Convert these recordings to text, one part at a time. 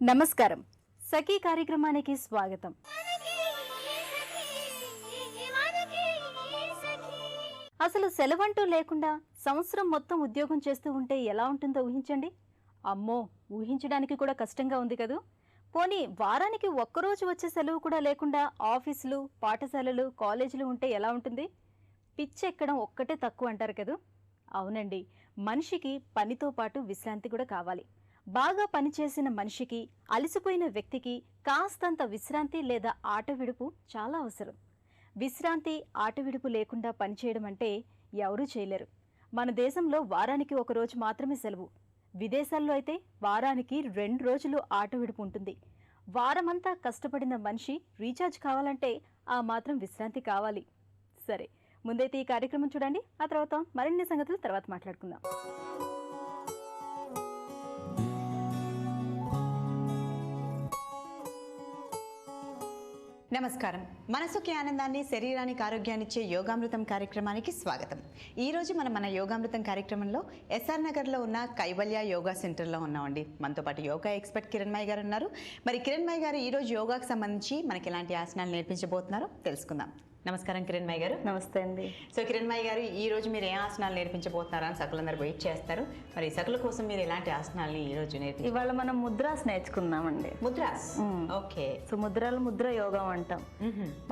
నమస్కారం. సఖీ కార్యక్రమానికి స్వాగతం. అసలు సెలవంటూ లేకుండా సంవత్సరం మొత్తం ఉద్యోగం చేస్తూ ఉంటే ఎలా ఉంటుందో ఊహించండి. అమ్మో, ఊహించడానికి కూడా కష్టంగా ఉంది కదూ. పోనీ వారానికి ఒక్కరోజు వచ్చే సెలవు కూడా లేకుండా ఆఫీసులు, పాఠశాలలు, కాలేజీలు ఉంటే ఎలా ఉంటుంది? పిచ్చెక్కడం ఒక్కటే తక్కువ అంటారు కదూ. అవునండి, మనిషికి పనితో పాటు విశ్రాంతి కూడా కావాలి. బాగా పనిచేసిన మనిషికి, అలసిపోయిన వ్యక్తికి కాస్తంత విశ్రాంతి లేదా ఆట విడుపు చాలా అవసరం. విశ్రాంతి, ఆట విడుపు లేకుండా పనిచేయడం అంటే ఎవరూ చేయలేరు. మన దేశంలో వారానికి ఒక రోజు మాత్రమే సెలవు. విదేశాల్లో అయితే వారానికి 2 రోజులు ఆట విడుపు ఉంటుంది. వారమంతా కష్టపడిన మనిషి రీఛార్జ్ కావాలంటే ఆ మాత్రం విశ్రాంతి కావాలి. సరే, ముందైతే ఈ కార్యక్రమం చూడండి. ఆ తర్వాత మరిన్ని సంగతులు తర్వాత మాట్లాడుకుందాం. నమస్కారం. మనసుకి ఆనందాన్ని, శరీరానికి ఆరోగ్యాన్నిచ్చే యోగామృతం కార్యక్రమానికి స్వాగతం. ఈరోజు మన యోగామృతం కార్యక్రమంలో ఎస్ఆర్ నగర్లో ఉన్న కైవల్య యోగా సెంటర్లో ఉన్నామండి. మనతో పాటు యోగా ఎక్స్పర్ట్ కిరణ్మయి గారు ఉన్నారు. మరి కిరణ్మయి గారు ఈరోజు యోగాకు సంబంధించి మనకి ఎలాంటి ఆసనాలు నేర్పించబోతున్నారో తెలుసుకుందాం. నమస్కారం కిరణ్మయి గారు. నమస్తే అండి. సో కిరణ్మయి గారు, ఈ రోజు మీరు ఏ ఆసనాలు నేర్పించబోతున్నారో అని సకులందరూ వెయిట్ చేస్తారు. మరి సకుల కోసం మీరు ఎలాంటి ఆసనాలని ఈ రోజు నేర్పించారు? ఇవాళ మనం ముద్రాస్ నేర్చుకుందామండి. ముద్రాస్, ఓకే. సో ముద్ర యోగం అంటాం.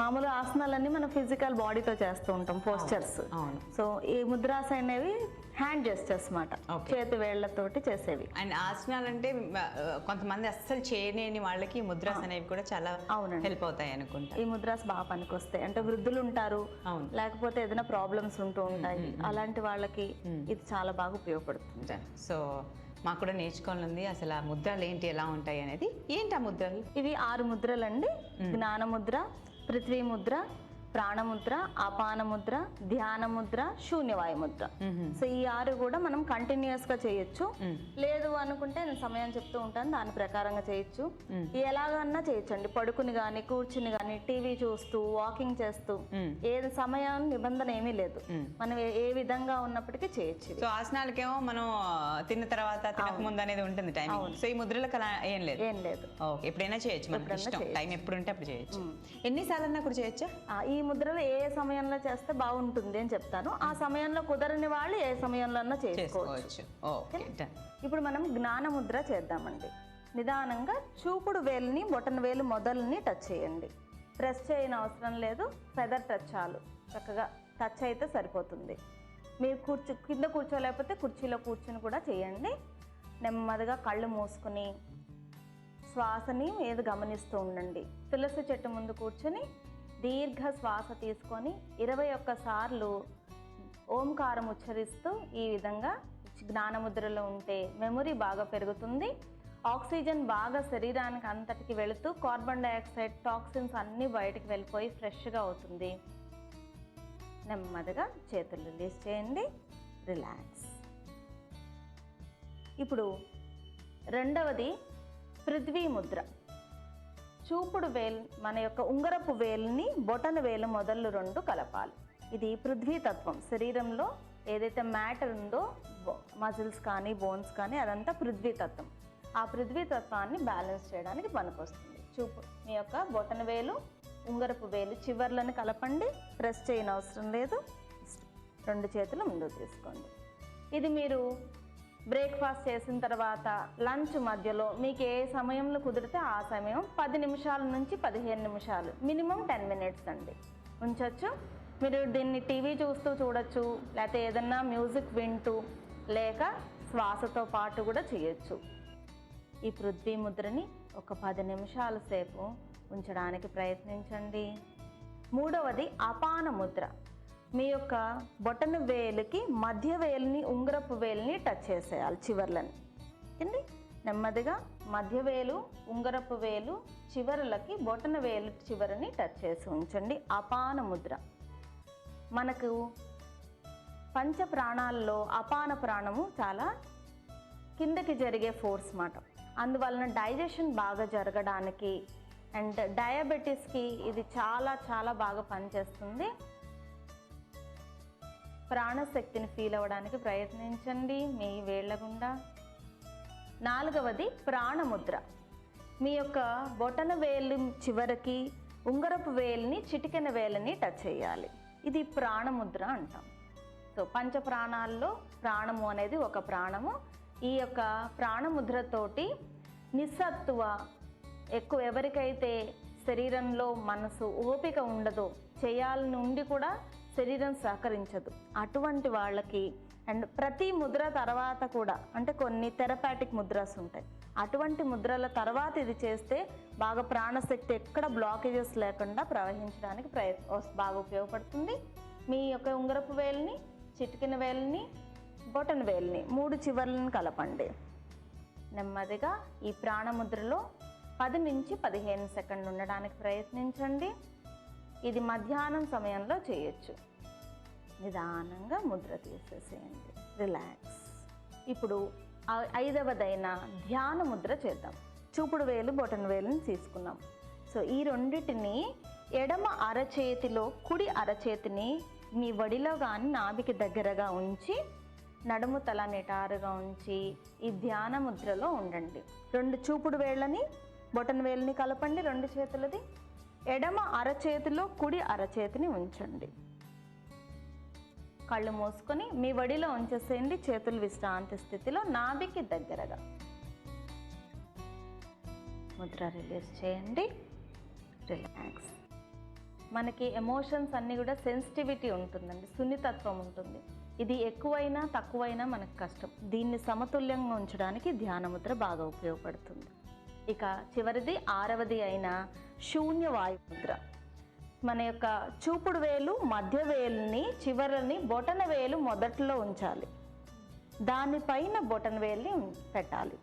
మామూలు ఆసనాలన్నీ మనం ఫిజికల్ బాడీతో చేస్తూ ఉంటాం, పోస్చర్స్. అవును. సో ఈ ముద్రాస్ అనేవి హ్యాండ్ జెస్చర్స్ మాట, చేతి వేళ్లతోటి చేసేవి. అండ్ ఆసనాలు అంటే కొంతమంది అస్సలు చేయలేని వాళ్ళకి ముద్రాస్ అనేవి కూడా చాలా హెల్ప్ అవుతాయి అనుకుంటా. ఈ ముద్రాస్ బాగా పనికొస్తాయి. అంటే వృద్ధులు ఉంటారు, లేకపోతే ఏదైనా ప్రాబ్లమ్స్ ఉంటూ ఉంటాయి, అలాంటి వాళ్ళకి ఇది చాలా బాగా ఉపయోగపడుతుంది. సో మాకు కూడా నేర్చుకోవాలంది. అసలు ఆ ముద్రలు ఏంటి, ఎలా ఉంటాయి అనేది. ఏంటి ఆ ముద్రలు? ఇవి 6 ముద్రలు అండి. జ్ఞాన ముద్ర, పృథ్వీ ముద్ర, ప్రాణముద్ర, అపాన ముద్ర, ధ్యాన ముద్ర, శూన్యవాయు ముద్ర. సో ఈ 6 కూడా మనం కంటిన్యూస్ గా చేయొచ్చు. లేదు అనుకుంటే నేను సమయం చెప్తూ ఉంటాను, దాని ప్రకారంగా చేయొచ్చు. ఎలాగన్నా చేయొచ్చండి. పడుకుని గాని, కూర్చుని గాని, టీవీ చూస్తూ, వాకింగ్ చేస్తూ, ఏది సమయం నిబంధన ఏమీ లేదు. మనం ఏ విధంగా ఉన్నప్పటికీ చేయొచ్చు. సో ఆసనాలకేమో మనం తిన్న తర్వాత, తినక ముందు అనేది ఉంటుంది టైం. సో ఈ ముద్రలకు అలా ఏం లేదు. ఓకే, ఎప్పుడైనా చేయొచ్చు, మనకి ఇష్టం. టైం ఎప్పుడు ఉంటే అప్పుడు చేయొచ్చు. ఎన్నిసార్లు కూడా చేయొచ్చా? ఈ ముద్రలు ఏ సమయంలో చేస్తే బాగుంటుంది అని చెప్తాను. ఆ సమయంలో కుదరని వాళ్ళు ఏ సమయంలో చేసుకోవచ్చు. ఇప్పుడు మనం జ్ఞాన ముద్ర చేద్దామండి. నిదానంగా చూపుడు వేలుని, బొటన వేలు మొదలని టచ్ చేయండి. ప్రెస్ చేయని అవసరం లేదు, ఫెదర్ టచ్ చాలు. చక్కగా టచ్ అయితే సరిపోతుంది. మీరు కింద కూర్చోలేకపోతే కుర్చీలో కూర్చుని కూడా చేయండి. నెమ్మదిగా కళ్ళు మూసుకుని శ్వాసని మీద గమనిస్తూ ఉండండి. తులసి చెట్టు ముందు కూర్చుని దీర్ఘ శ్వాస తీసుకొని 21 సార్లు ఓంకారం ఉచ్చరిస్తూ ఈ విధంగా జ్ఞానముద్రలో ఉంటే మెమొరీ బాగా పెరుగుతుంది. ఆక్సిజన్ బాగా శరీరానికి అంతటికి వెళుతూ కార్బన్ డైఆక్సైడ్, టాక్సిన్స్ అన్నీ బయటికి వెళ్ళిపోయి ఫ్రెష్గా అవుతుంది. నెమ్మదిగా చేతులు రిలీజ్ చేయండి, రిలాక్స్. ఇప్పుడు రెండవది పృథ్వీ ముద్ర. చూపుడు వేలు, మన యొక్క ఉంగరపు వేలుని బొటన వేలు మొదళ్ళు 2 కలపాలి. ఇది పృథ్వీ తత్వం. శరీరంలో ఏదైతే మ్యాటర్ ఉందో, మజిల్స్ కానీ, బోన్స్ కానీ, అదంతా పృథ్వీ తత్వం. ఆ పృథ్వీ తత్వాన్ని బ్యాలెన్స్ చేయడానికి పనికొస్తుంది. మీ యొక్క బొటన వేలు, ఉంగరపు వేలు చివర్లను కలపండి. ప్రెస్ చేయని అవసరం లేదు. 2 చేతులు ముందుకు తీసుకోండి. ఇది మీరు బ్రేక్ఫాస్ట్ చేసిన తర్వాత, లంచ్ మధ్యలో మీకు ఏ సమయంలో కుదిరితే ఆ సమయం 10 నిమిషాల నుంచి 15 నిమిషాలు, మినిమం 10 మినిట్స్ అండి ఉంచవచ్చు. మీరు దీన్ని టీవీ చూస్తూ చూడొచ్చు, లేకపోతే ఏదన్నా మ్యూజిక్ వింటూ, లేక శ్వాసతో పాటు కూడా చేయొచ్చు. ఈ పృథ్వీ ముద్రని ఒక 10 నిమిషాల సేపు ఉంచడానికి ప్రయత్నించండి. మూడవది అపాన ముద్ర. మీ యొక్క బొటన వేలుకి మధ్య వేలుని, ఉంగరపు వేలుని టచ్ చేసేయాలి, చివర్లని. నెమ్మదిగా మధ్య వేలు, ఉంగరపు వేలు చివరలకి బొటన వేలు చివరని టచ్ చేసి ఉంచండి. అపాన ముద్ర. మనకు పంచ ప్రాణాల్లో అపాన ప్రాణము చాలా కిందకి జరిగే ఫోర్స్ మాట. అందువలన డైజెషన్ బాగా జరగడానికి అండ్ డయాబెటీస్కి ఇది చాలా చాలా బాగా పనిచేస్తుంది. ప్రాణశక్తిని ఫీల్ అవ్వడానికి ప్రయత్నించండి మీ వేళ్ల గుండా. 4వది ప్రాణముద్ర. మీ యొక్క బొటన వేలు చివరికి ఉంగరపు వేలుని చిటికెన వేలని టచ్ చేయాలి. ఇది ప్రాణముద్ర అంటాం. సో పంచ ప్రాణాల్లో ప్రాణము అనేది ఒక ప్రాణము. ఈ యొక్క ప్రాణముద్రతోటి నిస్సత్తువ ఎక్కువ ఎవరికైతే శరీరంలో మనసు ఓపిక ఉండదో, చేయాలని ఉండి కూడా శరీరం సహకరించదు, అటువంటి వాళ్ళకి అండ్ ప్రతి ముద్ర తర్వాత కూడా అంటే కొన్ని థెరపాటిక్ ముద్రాస్ ఉంటాయి, అటువంటి ముద్రల తర్వాత ఇది చేస్తే బాగా ప్రాణశక్తి ఎక్కడ బ్లాకేజెస్ లేకుండా ప్రవహించడానికి బాగా ఉపయోగపడుతుంది. మీ యొక్క ఉంగరపు వేలుని, చిటికిన వేలుని, బొటన వేలుని 3 చివర్లను కలపండి. నెమ్మదిగా ఈ ప్రాణముద్రలో 10 నుంచి 15 సెకండ్లు ఉండడానికి ప్రయత్నించండి. ఇది మధ్యాహ్నం సమయంలో చేయొచ్చు. నిదానంగా ముద్ర తీసేసేయండి. రిలాక్స్. ఇప్పుడు 5వదైన ధ్యాన ముద్ర చేద్దాం. చూపుడు వేలు, బొటన వేలుని తీసుకున్నాం. సో ఈ రెండిటిని ఎడమ అరచేతిలో కుడి అరచేతిని మీ వడిలో కానీ నాభికి దగ్గరగా ఉంచి నడుము తల నిటారుగా ఉంచి ఈ ధ్యాన ముద్రలో ఉండండి. 2 చూపుడు వేళ్ళని, బొటన వేలుని కలపండి 2 చేతులది. ఎడమ అరచేతిలో కుడి అరచేతిని ఉంచండి. కళ్ళు మూసుకొని మీ వడిలో ఉంచేసేయండి. చేతులు విశ్రాంతి స్థితిలో నాభికి దగ్గరగా. ముద్ర రిలీజ్ చేయండి. రిలాక్స్. మనకి ఎమోషన్స్ అన్నీ కూడా సెన్సిటివిటీ ఉంటుందండి, సున్నితత్వం ఉంటుంది. ఇది ఎక్కువైనా తక్కువైనా మనకు కష్టం. దీన్ని సమతుల్యంగా ఉంచడానికి ధ్యాన ముద్ర బాగా ఉపయోగపడుతుంది. ఇక చివరిది 6వది అయిన శూన్య వాయు ముద్ర. మన యొక్క చూపుడు వేలు మధ్య వేలుని చివరని బొటన వేలు మొదట్లో ఉంచాలి. దానిపైన బొటన వేలుని పెట్టాలి.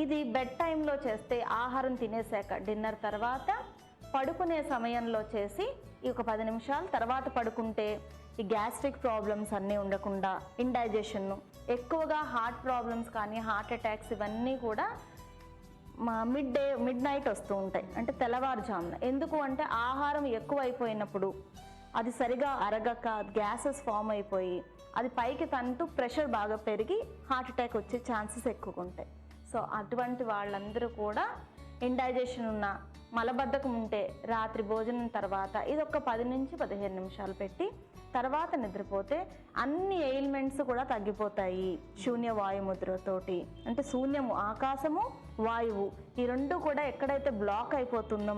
ఇది బెడ్ టైంలో చేస్తే ఆహారం తినేసాక డిన్నర్ తర్వాత పడుకునే సమయంలో చేసి ఈ ఒక 10 నిమిషాల తర్వాత పడుకుంటే ఈ గ్యాస్ట్రిక్ ప్రాబ్లమ్స్ అన్నీ ఉండకుండా, ఇండైజెషన్, ఎక్కువగా హార్ట్ ప్రాబ్లమ్స్ కానీ హార్ట్ అటాక్స్ ఇవన్నీ కూడా మిడ్ నైట్ వస్తూ ఉంటాయి, అంటే తెల్లవారుజామున. ఎందుకు అంటే ఆహారం ఎక్కువ అయిపోయినప్పుడు అది సరిగా అరగక గ్యాసెస్ ఫామ్ అయిపోయి అది పైకి తంటూ ప్రెషర్ బాగా పెరిగి హార్ట్ అటాక్ వచ్చే ఛాన్సెస్ ఎక్కువగా ఉంటాయి. సో అటువంటి వాళ్ళందరూ కూడా ఇండైజెషన్ ఉన్న, మలబద్ధకం ఉంటే రాత్రి భోజనం తర్వాత ఇది ఒక 10 నుంచి 15 నిమిషాలు పెట్టి తర్వాత నిద్రపోతే అన్ని ఎయిల్మెంట్స్ కూడా తగ్గిపోతాయి. శూన్య వాయు ముద్రతోటి అంటే శూన్యము, ఆకాశము, వాయువు ఈ రెండు కూడా ఎక్కడైతే బ్లాక్ అయిపోతుందో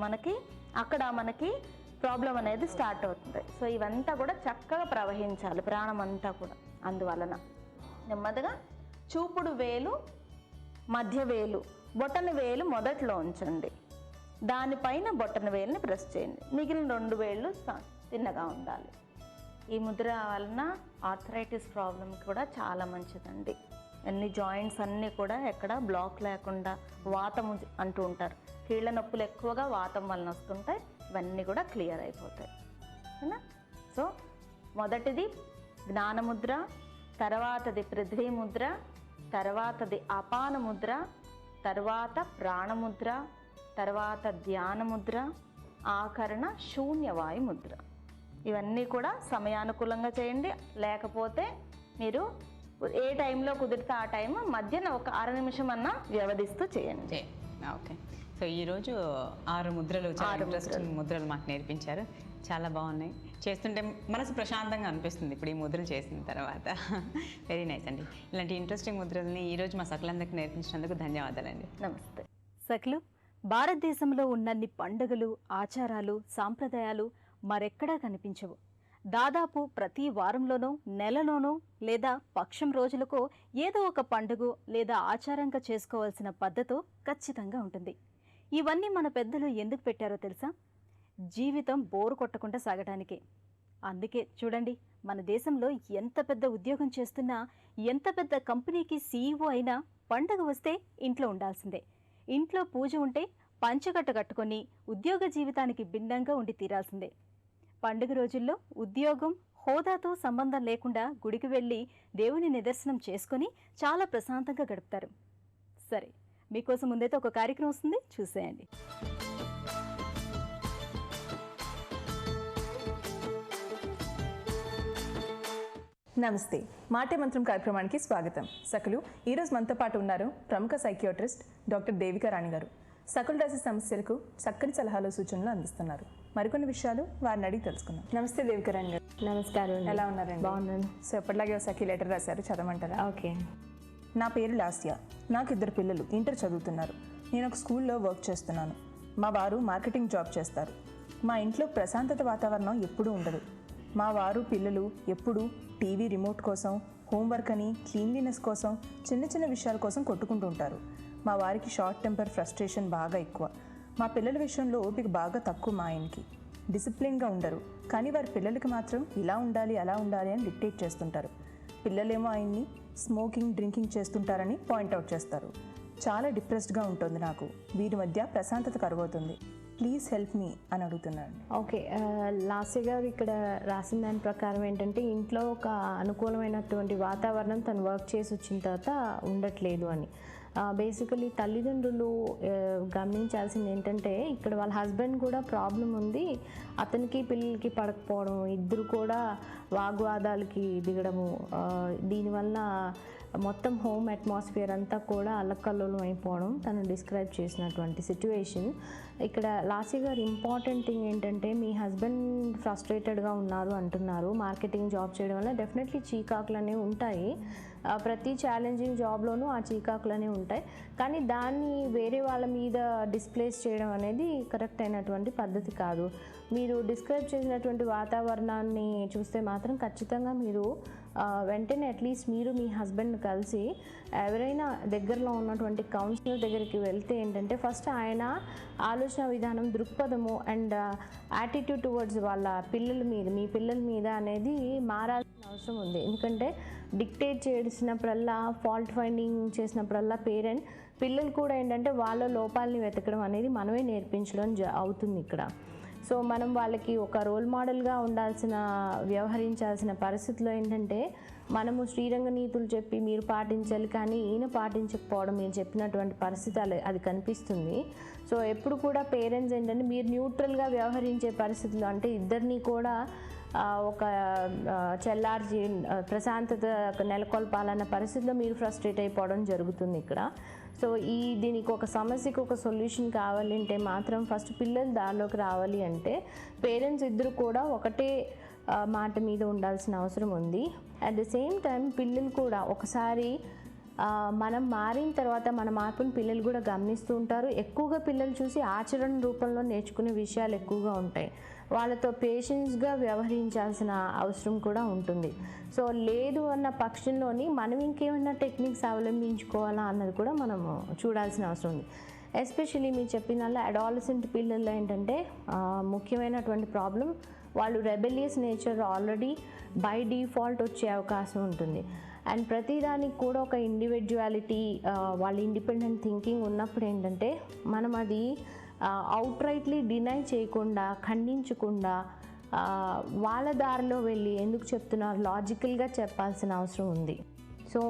అక్కడ మనకి ప్రాబ్లం అనేది స్టార్ట్ అవుతుంది. సో ఇవంతా కూడా చక్కగా ప్రవహించాలి ప్రాణం అంతా కూడా. అందువలన నెమ్మదిగా చూపుడు వేలు, మధ్య వేలు, బొటన వేలు మొదట్లో ఉంచండి. దానిపైన బొటన వేలుని ప్రెస్ చేయండి. మిగిలిన 2 వేళ్ళు తిన్నగా ఉండాలి. ఈ ముద్ర వలన ఆర్థరైటిస్ ప్రాబ్లం కూడా చాలా మంచిదండి. అన్ని జాయింట్స్ అన్నీ కూడా ఎక్కడ బ్లాక్ లేకుండా, వాతం అంటూ ఉంటారు, కీళ్ళ నొప్పులు ఎక్కువగా వాతం వలన వస్తుంటాయి, ఇవన్నీ కూడా క్లియర్ అయిపోతాయి. ఓకేనా? సో మొదటిది జ్ఞానముద్ర, తర్వాతది పృథ్వీ ముద్ర, తర్వాతది అపాన ముద్ర, తర్వాత ప్రాణముద్ర, తర్వాత ధ్యాన ముద్ర, ఆఖరణ శూన్యవాయు ముద్ర. ఇవన్నీ కూడా సమయానుకూలంగా చేయండి. లేకపోతే మీరు ఏ టైంలో కుదిరితే ఆ టైం మధ్యన ఒక 1/2 నిమిషం అన్నా వ్యవధిస్తూ చేయండి. ఓకే. సో ఈరోజు 6 ముద్రలు, చాలా ఇంట్రెస్టింగ్ ముద్రలు మాకు నేర్పించారు. చాలా బాగున్నాయి. చేస్తుంటే మనసు ప్రశాంతంగా అనిపిస్తుంది ఇప్పుడు ఈ ముద్రలు చేసిన తర్వాత. వెరీ నైస్ అండి. ఇలాంటి ఇంట్రెస్టింగ్ ముద్రల్ని ఈరోజు మా సకలందరికీ నేర్పించినందుకు ధన్యవాదాలండి. నమస్తే. సకలు, భారతదేశంలో ఉన్నన్ని పండుగలు, ఆచారాలు, సాంప్రదాయాలు మరెక్కడా కనిపించవు. దాదాపు ప్రతి వారంలోనో, నెలలోనో లేదా పక్షం రోజులకో ఏదో ఒక పండుగ లేదా ఆచారంగా చేసుకోవాల్సిన పద్ధతి ఖచ్చితంగా ఉంటుంది. ఇవన్నీ మన పెద్దలు ఎందుకు పెట్టారో తెలుసా? జీవితం బోరు కొట్టకుండా సాగటానికే. అందుకే చూడండి, మన దేశంలో ఎంత పెద్ద ఉద్యోగం చేస్తున్నా, ఎంత పెద్ద కంపెనీకి CEO అయినా పండుగ వస్తే ఇంట్లో ఉండాల్సిందే. ఇంట్లో పూజ ఉంటే పంచకట్ట కట్టుకొని ఉద్యోగ జీవితానికి భిన్నంగా ఉండి తీరాల్సిందే. పండుగ రోజుల్లో ఉద్యోగం, హోదాతో సంబంధం లేకుండా గుడికి వెళ్ళి దేవుని నిదర్శనం చేసుకొని చాలా ప్రశాంతంగా గడుపుతారు. సరే, మీకోసం ముందైతే ఒక కార్యక్రమం వస్తుంది, చూసేయండి. నమస్తే. మాటే మంత్రం కార్యక్రమానికి స్వాగతం. సకలు, ఈరోజు మనతో పాటు ఉన్నారు ప్రముఖ సైకియాట్రిస్ట్ డాక్టర్ దేవికా రాణి గారు. సకల రాశి సమస్యలకు చక్కని సలహాలు సూచనలు అందిస్తున్నారు. మరికొన్ని విషయాలు వారిని అడిగి తెలుసుకుందాం. నమస్తే దేవికరణ్ గారు. నమస్కారం. ఎలా ఉన్నారండి? బాగున్నాను. సో ఎప్పటిలాగే ఒకసారి లెటర్ రాశారు, చదవమంటారా? ఓకే. నా పేరు లాస్య. నాకు 2 పిల్లలు ఇంటర్ చదువుతున్నారు. నేను ఒక స్కూల్లో వర్క్ చేస్తున్నాను. మా వారు మార్కెటింగ్ జాబ్ చేస్తారు. మా ఇంట్లో ప్రశాంతత వాతావరణం ఎప్పుడూ ఉండదు. మా వారు పిల్లలు ఎప్పుడూ టీవీ రిమోట్ కోసం, హోంవర్క్ అని, క్లీన్లీనెస్ కోసం, చిన్న చిన్న విషయాల కోసం కొట్టుకుంటూ ఉంటారు. మా వారికి షార్ట్ టెంపర్, ఫ్రస్ట్రేషన్ బాగా ఎక్కువ. మా పిల్లల విషయంలో ఓపిక బాగా తక్కువ. మా ఆయనకి డిసిప్లిన్గా ఉండరు, కానీ వారి పిల్లలకి మాత్రం ఇలా ఉండాలి అలా ఉండాలి అని డిక్టేట్ చేస్తుంటారు. పిల్లలేమో ఆయన్ని స్మోకింగ్, డ్రింకింగ్ చేస్తుంటారని పాయింట్అవుట్ చేస్తారు. చాలా డిప్రెస్డ్గా ఉంటుంది నాకు. వీరి మధ్య ప్రశాంతత కరువవుతుంది. ప్లీజ్ హెల్ప్ మీ అని అడుగుతున్నాను. ఓకే, లాస్య గారు ఇక్కడ రాసిన దాని ప్రకారం ఏంటంటే ఇంట్లో ఒక అనుకూలమైనటువంటి వాతావరణం తను వర్క్ చేసి వచ్చిన తర్వాత ఉండట్లేదు అని. బేసికలీ తల్లిదండ్రులు గమనించాల్సింది ఏంటంటే ఇక్కడ వాళ్ళ హస్బెండ్ కూడా ప్రాబ్లం ఉంది, అతనికి పిల్లలకి పడకపోవడం, ఇద్దరు కూడా వాగ్వాదాలకి దిగడము, దీనివల్ల మొత్తం హోమ్ అట్మాస్ఫియర్ అంతా కూడా అల్లకల్లోలం అయిపోవడం తను డిస్క్రైబ్ చేసినటువంటి సిచ్యువేషన్. ఇక్కడ లాస్య గారు ఇంపార్టెంట్ థింగ్ ఏంటంటే మీ హస్బెండ్ ఫ్రస్ట్రేటెడ్గా ఉన్నారు అంటున్నారు. మార్కెటింగ్ జాబ్ చేయడం వల్ల డెఫినెట్లీ చీకాకులు అనేవి ఉంటాయి. ప్రతి ఛాలెంజింగ్ జాబ్లోనూ ఆ చీకాకులు అనేవి ఉంటాయి. కానీ దాన్ని వేరే వాళ్ళ మీద డిస్ప్లేస్ చేయడం అనేది కరెక్ట్ అయినటువంటి పద్ధతి కాదు. మీరు డిస్క్రైబ్ చేసినటువంటి వాతావరణాన్ని చూస్తే మాత్రం ఖచ్చితంగా మీరు వెంటనే అట్లీస్ట్ మీరు మీ హస్బెండ్ కలిసి ఎవరైనా దగ్గరలో ఉన్నటువంటి కౌన్సిలర్ దగ్గరికి వెళ్తే ఏంటంటే ఫస్ట్ ఆయన ఆలోచన విధానం, దృక్పథము అండ్ యాటిట్యూడ్ టువర్డ్స్ వాళ్ళ పిల్లల మీద, మీ పిల్లల మీద అనేది మారాల్సిన అవసరం ఉంది. ఎందుకంటే డిక్టేట్ చేసినప్పుడల్లా, ఫాల్ట్ ఫైండింగ్ చేసినప్పుడల్లా పిల్లలు కూడా ఏంటంటే వాళ్ళ లోపాలని వెతకడం అనేది మనమే నేర్పించడం అవుతుంది ఇక్కడ. సో మనం వాళ్ళకి ఒక రోల్ మోడల్గా వ్యవహరించాల్సిన పరిస్థితిలో ఏంటంటే మనము శ్రీరంగ నీతులు చెప్పి మీరు పాటించాలి, కానీ ఈయన పాటించకపోవడం మీరు చెప్పినటువంటి పరిస్థితి అది కనిపిస్తుంది. సో ఎప్పుడు కూడా పేరెంట్స్ ఏంటంటే మీరు న్యూట్రల్గా వ్యవహరించే పరిస్థితులు, అంటే ఇద్దరిని కూడా ఒక చెల్లార్చి ప్రశాంతత నెలకొల్పాలన్న పరిస్థితిలో మీరు ఫ్రస్ట్రేట్ అయిపోవడం జరుగుతుంది ఇక్కడ. సో దీనికి ఒక సమస్యకి ఒక సొల్యూషన్ కావాలంటే మాత్రం ఫస్ట్ పిల్లలు దారిలోకి రావాలి అంటే పేరెంట్స్ ఇద్దరు కూడా ఒకటే మాట మీద ఉండాల్సిన అవసరం ఉంది. అట్ ద సేమ్ టైం పిల్లలు కూడా ఒకసారి మనం మారిన తర్వాత మన మార్పుని పిల్లలు కూడా గమనిస్తూ ఉంటారు. ఎక్కువగా పిల్లలు చూసి ఆచరణ రూపంలో నేర్చుకునే విషయాలు ఎక్కువగా ఉంటాయి. వాళ్ళతో పేషెన్స్గా వ్యవహరించాల్సిన అవసరం కూడా ఉంటుంది. సో లేదు అన్న పక్షంలోని మనం ఇంకేమైనా టెక్నిక్స్ అవలంబించుకోవాలా అన్నది కూడా మనము చూడాల్సిన అవసరం ఉంది. ఎస్పెషల్లీ మీరు చెప్పిన అడాలసెంట్ పిల్లల్లో ఏంటంటే ముఖ్యమైనటువంటి ప్రాబ్లం, వాళ్ళు rebellious nature already by default వచ్చే అవకాశం ఉంటుంది. అండ్ ప్రతిదానికి కూడా ఒక ఇండివిజువాలిటీ, వాళ్ళ ఇండిపెండెంట్ థింకింగ్ ఉన్నప్పుడు ఏంటంటే మనం అది అవుట్రైట్లీ డినై చేయకుండా, ఖండించకుండా వాళ్ళ దారిలో వెళ్ళి ఎందుకు చెప్తున్నారు లాజికల్గా చెప్పాల్సిన అవసరం ఉంది. సో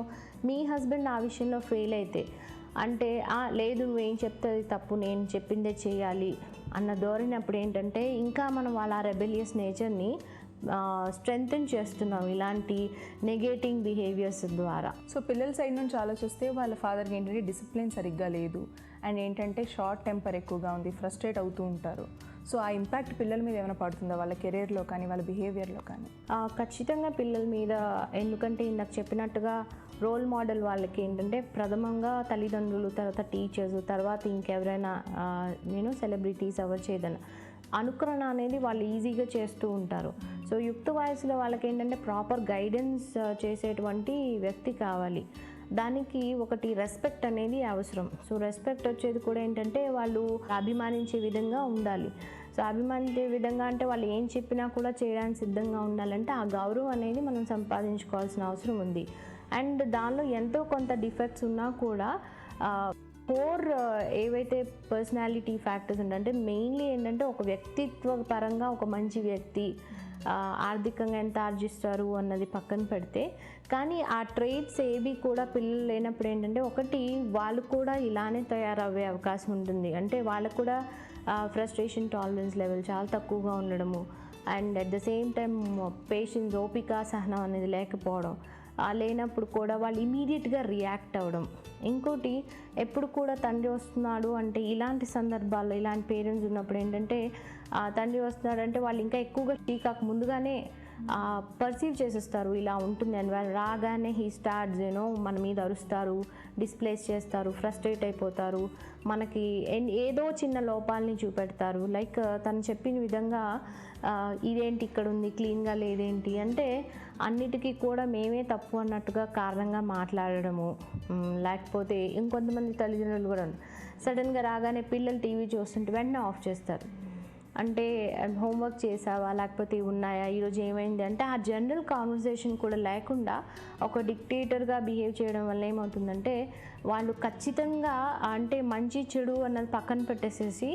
మీ హస్బెండ్ ఆ విషయంలో ఫెయిల్ అయితే, అంటే లేదు నువ్వేం చెప్తే తప్పు, నేను చెప్పిందే చేయాలి అన్న ధోరణి అప్పుడు ఏంటంటే ఇంకా మనం వాళ్ళ రెబెలియస్ నేచర్ని స్ట్రెంగ్తెన్ చేస్తున్నాం ఇలాంటి నెగేటింగ్ బిహేవియర్స్ ద్వారా. సో పిల్లల సైడ్ నుంచి ఆలోచిస్తే వాళ్ళ ఫాదర్కి ఏంటంటే డిసిప్లిన్ సరిగ్గా లేదు, అండ్ ఏంటంటే షార్ట్ టెంపర్ ఎక్కువగా ఉంది, ఫ్రస్ట్రేట్ అవుతూ ఉంటారు. సో ఆ ఇంపాక్ట్ పిల్లల మీద ఏమైనా పడుతుందా, వాళ్ళ కెరీర్లో కానీ వాళ్ళ బిహేవియర్లో కానీ? ఖచ్చితంగా పిల్లల మీద, ఎందుకంటే ఇందాక చెప్పినట్టుగా రోల్ మోడల్ వాళ్ళకి ఏంటంటే ప్రథమంగా తల్లిదండ్రులు, తర్వాత టీచర్స్, తర్వాత ఇంకెవరైనా సెలబ్రిటీస్ ఎవరు చేయదన్న అనుకరణ అనేది వాళ్ళు ఈజీగా చేస్తూ ఉంటారు. సో యుక్త వయసులో వాళ్ళకి ఏంటంటే ప్రాపర్ గైడెన్స్ చేసేటువంటి వ్యక్తి కావాలి. దానికి ఒకటి రెస్పెక్ట్ అనేది అవసరం. సో రెస్పెక్ట్ వచ్చేది కూడా ఏంటంటే వాళ్ళు అభిమానించే విధంగా ఉండాలి. సో అభిమానించే విధంగా అంటే వాళ్ళు ఏం చెప్పినా కూడా చేయడానికి సిద్ధంగా ఉండాలంటే ఆ గౌరవం అనేది మనం సంపాదించుకోవాల్సిన అవసరం ఉంది. అండ్ దానిలో ఎంతో కొంత డిఫెక్ట్స్ ఉన్నా కూడా కోర్ ఏవైతే పర్సనాలిటీ ఫ్యాక్టర్స్ అంటే మెయిన్లీ ఏంటంటే ఒక వ్యక్తిత్వ పరంగా ఒక మంచి వ్యక్తి, ఆర్థికంగా ఎంత ఆర్జిస్తారు అన్నది పక్కన పెడితే, కానీ ఆ ట్రేట్స్ ఏవి కూడా పిల్లలు లేనప్పుడు ఏంటంటే ఒకటి వాళ్ళు కూడా ఇలానే తయారయ్యే అవకాశం ఉంటుంది. అంటే వాళ్ళకు కూడా ఫ్రస్ట్రేషన్ టాలరెన్స్ లెవెల్ చాలా తక్కువగా ఉండడము, and at the same time patience, ఓపిక, సహనం అనేది లేకపోవడం, లేనప్పుడు కూడా వాళ్ళు ఇమీడియట్గా రియాక్ట్ అవ్వడం. ఇంకోటి, ఎప్పుడు కూడా తండ్రి వస్తున్నాడు అంటే ఇలాంటి సందర్భాల్లో ఇలాంటి పేరెంట్స్ ఉన్నప్పుడు ఏంటంటే తండ్రి వస్తున్నాడు అంటే వాళ్ళు ఇంకా ఎక్కువగా టీకాకు ముందుగానే పర్సీవ్ చేసేస్తారు ఇలా ఉంటుంది అని. వాళ్ళు రాగానే హీ స్టార్ట్స్ మన మీద అరుస్తారు, డిస్ప్లేస్ చేస్తారు, ఫ్రస్ట్రేట్ అయిపోతారు, మనకి ఏదో చిన్న లోపాలని చూపెడతారు. లైక్ తను చెప్పిన విధంగా ఇదేంటి ఇక్కడ ఉంది, క్లీన్గా లేదేంటి అంటే అన్నిటికీ కూడా మేమే తప్పు అన్నట్టుగా కారణంగా మాట్లాడడము. లేకపోతే ఇంకొంతమంది తల్లిదండ్రులు కూడా సడన్గా రాగానే పిల్లలు టీవీ చూస్తుంటే వెంటనే ఆఫ్ చేస్తారు. అంటే హోంవర్క్ చేసావా, లేకపోతే ఉన్నాయా, ఈరోజు ఏమైంది అంటే ఆ జనరల్ కాన్వర్సేషన్ కూడా లేకుండా ఒక డిక్టేటర్గా బిహేవ్ చేయడం వల్ల ఏమవుతుందంటే వాళ్ళు ఖచ్చితంగా అంటే మంచి చెడు అన్నది పక్కన పెట్టేసేసి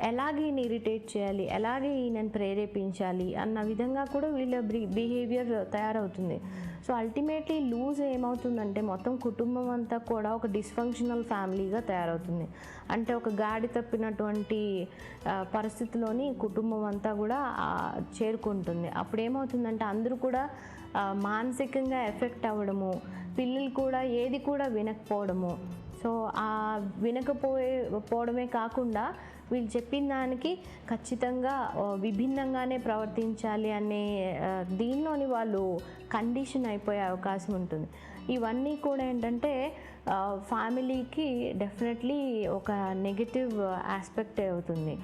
ఎలాగే ఈయన ఇరిటేట్ చేయాలి, ఎలాగే ఈయనని ప్రేరేపించాలి అన్న విధంగా కూడా వీళ్ళ బిహేవియర్ తయారవుతుంది. సో అల్టిమేట్లీ లూజ్ ఏమవుతుందంటే మొత్తం కుటుంబం అంతా కూడా ఒక డిస్ఫంక్షనల్ ఫ్యామిలీగా తయారవుతుంది. అంటే ఒక గాడి తప్పినటువంటి పరిస్థితిలోని కుటుంబం అంతా కూడా చేరుకుంటుంది. అప్పుడు ఏమవుతుందంటే అందరూ కూడా మానసికంగా ఎఫెక్ట్ అవ్వడము, పిల్లలు కూడా ఏది కూడా వినకపోవడము. సో ఆ వినకపోవడమే కాకుండా వీళ్ళు చెప్పిన దానికి ఖచ్చితంగా విభిన్నంగానే ప్రవర్తించాలి అనే దీనిలోని వాళ్ళు కండిషన్ అయిపోయే అవకాశం ఉంటుంది. ఇవన్నీ కూడా ఏంటంటే ఫ్యామిలీకి డెఫినెట్లీ ఒక నెగటివ్ ఆస్పెక్ట్ అవుతుంది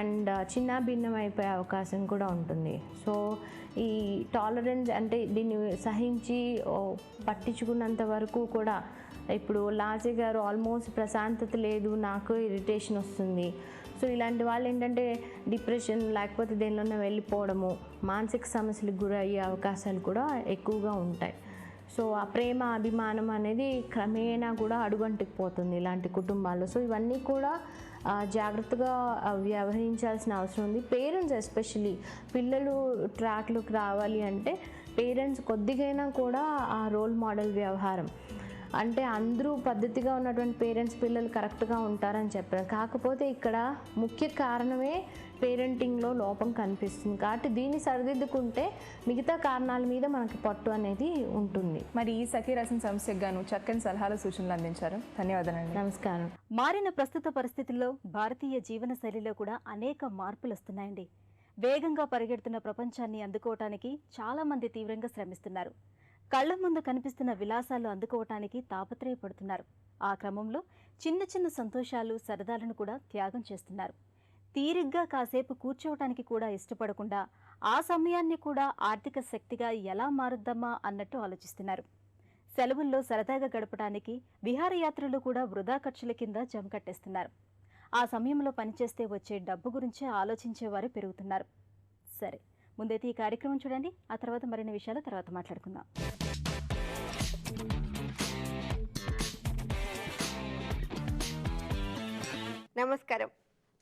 అండ్ చిన్న భిన్నం అయిపోయే అవకాశం కూడా ఉంటుంది. సో ఈ టాలరెన్స్ అంటే దీన్ని సహించి పట్టించుకున్నంత వరకు కూడా ఇప్పుడు లాసీ గారు ఆల్మోస్ట్ ప్రశాంతత లేదు, నాకు ఇరిటేషన్ వస్తుంది. సో ఇలాంటి వాళ్ళు ఏంటంటే డిప్రెషన్ లేకపోతే దేనిలోనే వెళ్ళిపోవడము, మానసిక సమస్యలకు గురయ్యే అవకాశాలు కూడా ఎక్కువగా ఉంటాయి. సో ఆ ప్రేమ అభిమానం అనేది క్రమేణా కూడా అడుగంటుకుపోతుంది ఇలాంటి కుటుంబాల్లో. సో ఇవన్నీ కూడా జాగ్రత్తగా వ్యవహరించాల్సిన అవసరం ఉంది. పేరెంట్స్ ఎస్పెషలీ పిల్లలు ట్రాక్లోకి రావాలి అంటే పేరెంట్స్ కొద్దిగైనా కూడా ఆ రోల్ మోడల్ వ్యవహారం అంటే అందరూ పద్ధతిగా ఉన్నటువంటి పేరెంట్స్ పిల్లలు కరెక్ట్గా ఉంటారని చెప్పారు. కాకపోతే ఇక్కడ ముఖ్య కారణమే పేరెంటింగ్లో లోపం కనిపిస్తుంది. కాబట్టి దీన్ని సరిదిద్దుకుంటే మిగతా కారణాల మీద మనకి పట్టు అనేది ఉంటుంది. మరి ఈ సఖీ రాసిన సమస్యకు గాను చక్కని సలహాలు సూచనలు అందించారు. ధన్యవాదాలండి. నమస్కారం. మారిన ప్రస్తుత పరిస్థితుల్లో భారతీయ జీవన శైలిలో కూడా అనేక మార్పులు వస్తున్నాయండి. వేగంగా పరిగెడుతున్న ప్రపంచాన్ని అందుకోవటానికి చాలామంది తీవ్రంగా శ్రమిస్తున్నారు. కళ్ల ముందు కనిపిస్తున్న విలాసాలు అందుకోవటానికి తాపత్రయపడుతున్నారు. ఆ క్రమంలో చిన్న చిన్న సంతోషాలు, సరదాలను కూడా త్యాగం చేస్తున్నారు. తీరిగ్గా కాసేపు కూర్చోవటానికి కూడా ఇష్టపడకుండా ఆ సమయాన్ని కూడా ఆర్థిక శక్తిగా ఎలా మారుద్దామా అన్నట్టు ఆలోచిస్తున్నారు. సెలవుల్లో సరదాగా గడపడానికి విహారయాత్రలు కూడా వృధా ఖర్చుల కింద జమకట్టేస్తున్నారు. ఆ సమయంలో పనిచేస్తే వచ్చే డబ్బు గురించే ఆలోచించేవారు పెరుగుతున్నారు. సరే, ముందైతే ఈ కార్యక్రమం చూడండి. ఆ తర్వాత మరిన్ని విషయాలు తర్వాత మాట్లాడుకుందాం. నమస్కారం.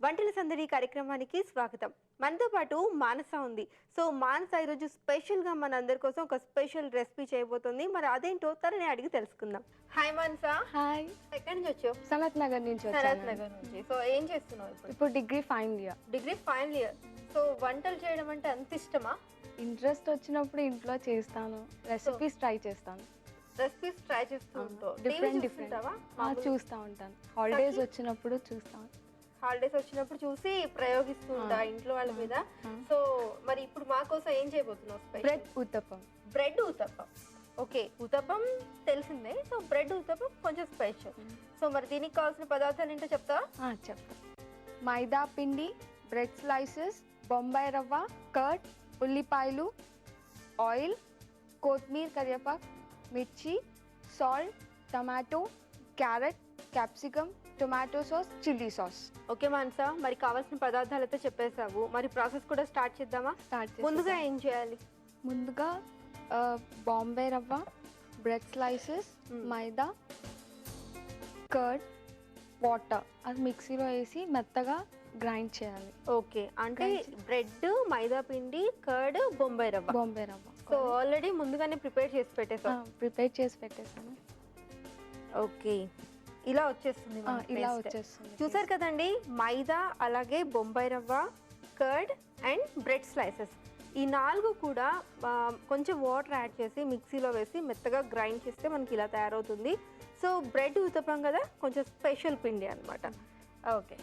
వంటల సందడి కార్యక్రమానికి స్వాగతం. మనతో పాటు మానస ఉంది. సో మానస ఈరోజు స్పెషల్గా మన అందరి కోసం ఒక స్పెషల్ రెసిపీ చేయబోతుంది. మరి అదేంటో తనని అడిగి తెలుసుకుందాం. హాయ్ మానస. హాయ్. ఎక్కడి నుంచి వచ్చావు? సనత్ నగర్ నుంచి సనత్ నగర్ నుంచి. సో ఏం చేస్తున్నావు ఇప్పుడు degree final year. Degree final year. So వంటలు చేయడం అంటే అంత ఇష్టమా? ఇంట్రెస్ట్ వచ్చినప్పుడు ఇంట్లో చేస్తాను, రెసిపీస్ ట్రై చేస్తాను. రెసిపీస్ ట్రై చేస్తూ ఉంటావు? డిఫరెంట్ చూస్తూ ఉంటాను. హాలిడేస్ వచ్చినప్పుడు చూస్తాను. హాలిడేస్ వచ్చినప్పుడు చూసి ప్రయోగిస్తూ ఉంటా ఇంట్లో వాళ్ళ మీద. సో మరి ఇప్పుడు మా కోసం ఏం చేయబోతున్నావు? Bread uttapam. Bread uttapam. Okay, uttapam తెలిసిందే. సో బ్రెడ్ ఉత్తప్పం కొంచెం స్పెషల్. సో మరి దీనికి కావాల్సిన పదార్థాలు ఏంటో చెప్తావా? చెప్తా. మైదా పిండి, బ్రెడ్ స్లైసెస్, బొంబాయి రవ్వ, కర్డ్, ఉల్లిపాయలు, ఆయిల్, కొత్తిమీర, కరివేపాకు, మిర్చి, salt, tomato, carrot, capsicum, tomato sauce, chilli sauce. Okay Manasa, మరి కావాల్సిన పదార్థాలు అయితే చెప్పేసావు. మరి ప్రాసెస్ కూడా స్టార్ట్ చేద్దామా? ముందుగా ఏం చేయాలి? ముందుగా బాంబే రవ్వ, బ్రెడ్ స్లైసెస్, మైదా, కర్డ్, వాటర్ అది మిక్సీలో వేసి మెత్తగా గ్రైండ్ చేయాలి. ఓకే, అంటే బ్రెడ్, మైదా పిండి, కర్డ్, బొంబాయి రవ్వ. బొంబాయి రవ్వ. సో ఆల్రెడీ ముందుగానే ప్రిపేర్ చేసి పెట్టేసాను. ఓకే, ఇలా వచ్చేస్తుంది. ఇలా వచ్చేస్తుంది. చూసారు కదండి, మైదా అలాగే బొంబాయి రవ్వ, కర్డ్ అండ్ బ్రెడ్ స్లైసెస్ ఈ 4 కూడా కొంచెం వాటర్ యాడ్ చేసి మిక్సీలో వేసి మెత్తగా గ్రైండ్ చేస్తే మనకి ఇలా తయారవుతుంది. సో బ్రెడ్ ఉతప్పం కదా, కొంచెం స్పెషల్ పిండి అనమాట. Okay,